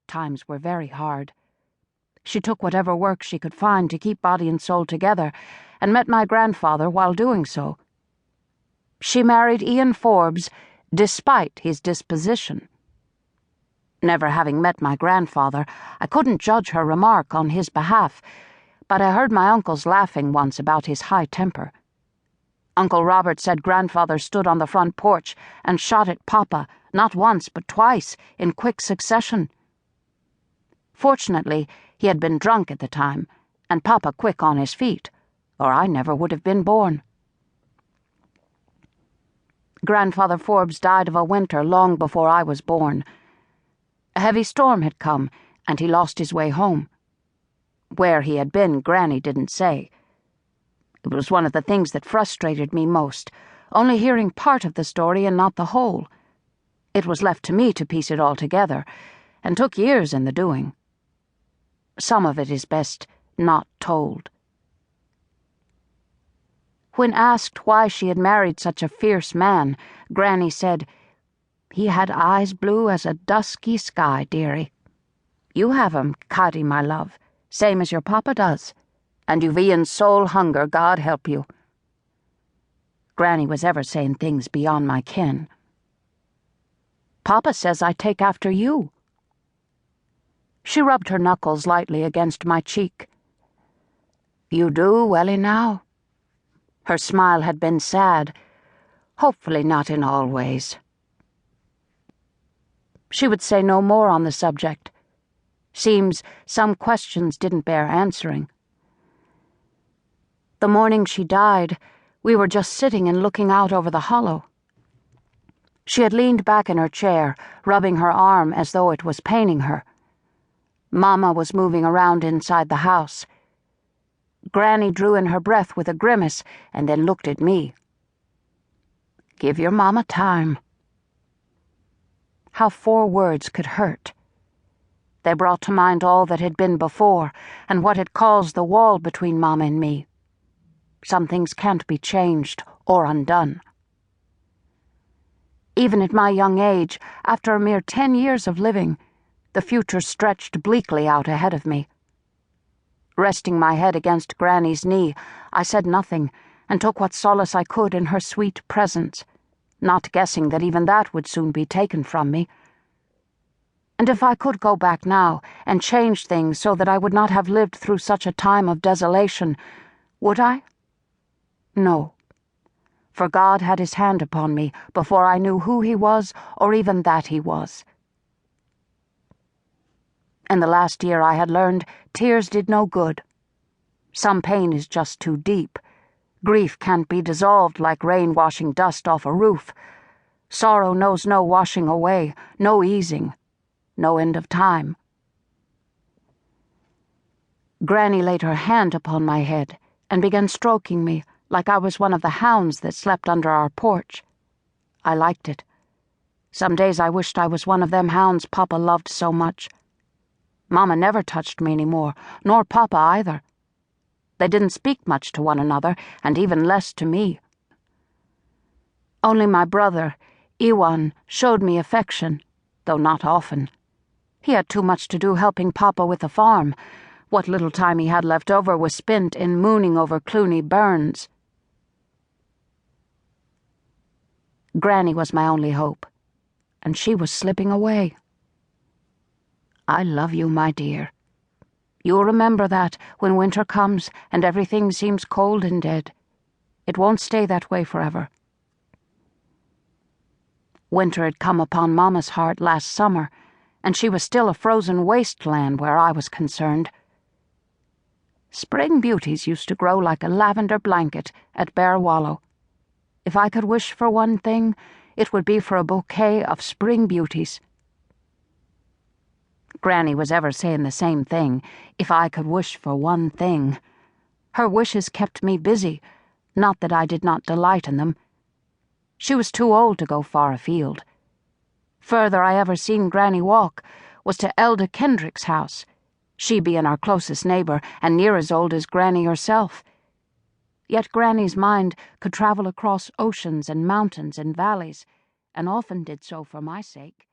times were very hard. She took whatever work she could find to keep body and soul together, and met my grandfather while doing so. She married Ian Forbes despite his disposition. Never having met my grandfather, I couldn't judge her remark on his behalf, but I heard my uncles laughing once about his high temper. Uncle Robert said grandfather stood on the front porch and shot at Papa, not once but twice, in quick succession. Fortunately, he had been drunk at the time, and Papa quick on his feet, or I never would have been born. Grandfather Forbes died of a winter long before I was born. A heavy storm had come, and he lost his way home. Where he had been, Granny didn't say. It was one of the things that frustrated me most, only hearing part of the story and not the whole. It was left to me to piece it all together, and took years in the doing. Some of it is best not told. When asked why she had married such a fierce man, Granny said, "He had eyes blue as a dusky sky, dearie. You have 'em, Cotty, my love, same as your papa does, and you've Ian's soul hunger, God help you." Granny was ever saying things beyond my ken. "Papa says I take after you." She rubbed her knuckles lightly against my cheek. "You do, Welly, now?" Her smile had been sad, hopefully not in all ways. She would say no more on the subject. Seems some questions didn't bear answering. The morning she died, we were just sitting and looking out over the hollow. She had leaned back in her chair, rubbing her arm as though it was paining her. Mama was moving around inside the house. Granny drew in her breath with a grimace and then looked at me. "Give your mama time." How 4 words could hurt. They brought to mind all that had been before and what had caused the wall between Mama and me. Some things can't be changed or undone. Even at my young age, after a mere 10 years of living, the future stretched bleakly out ahead of me. Resting my head against Granny's knee, I said nothing and took what solace I could in her sweet presence, not guessing that even that would soon be taken from me. And if I could go back now and change things so that I would not have lived through such a time of desolation, would I? No. For God had his hand upon me before I knew who he was or even that he was. In the last year I had learned tears did no good. Some pain is just too deep. Grief can't be dissolved like rain washing dust off a roof. Sorrow knows no washing away, no easing, no end of time. Granny laid her hand upon my head and began stroking me like I was one of the hounds that slept under our porch. I liked it. Some days I wished I was one of them hounds Papa loved so much. Mama never touched me any more, nor Papa either. They didn't speak much to one another, and even less to me. Only my brother, Iwan, showed me affection, though not often. He had too much to do helping Papa with the farm. What little time he had left over was spent in mooning over Clooney Burns. Granny was my only hope, and she was slipping away. I love you, my dear. You'll remember that when winter comes and everything seems cold and dead. It won't stay that way forever. Winter had come upon Mama's heart last summer, and she was still a frozen wasteland where I was concerned. Spring beauties used to grow like a lavender blanket at Bear Wallow. If I could wish for one thing, it would be for a bouquet of spring beauties. Granny was ever saying the same thing, if I could wish for one thing. Her wishes kept me busy, not that I did not delight in them. She was too old to go far afield. Further I ever seen Granny walk was to Elda Kendrick's house, she being our closest neighbor and near as old as Granny herself. Yet Granny's mind could travel across oceans and mountains and valleys, and often did so for my sake.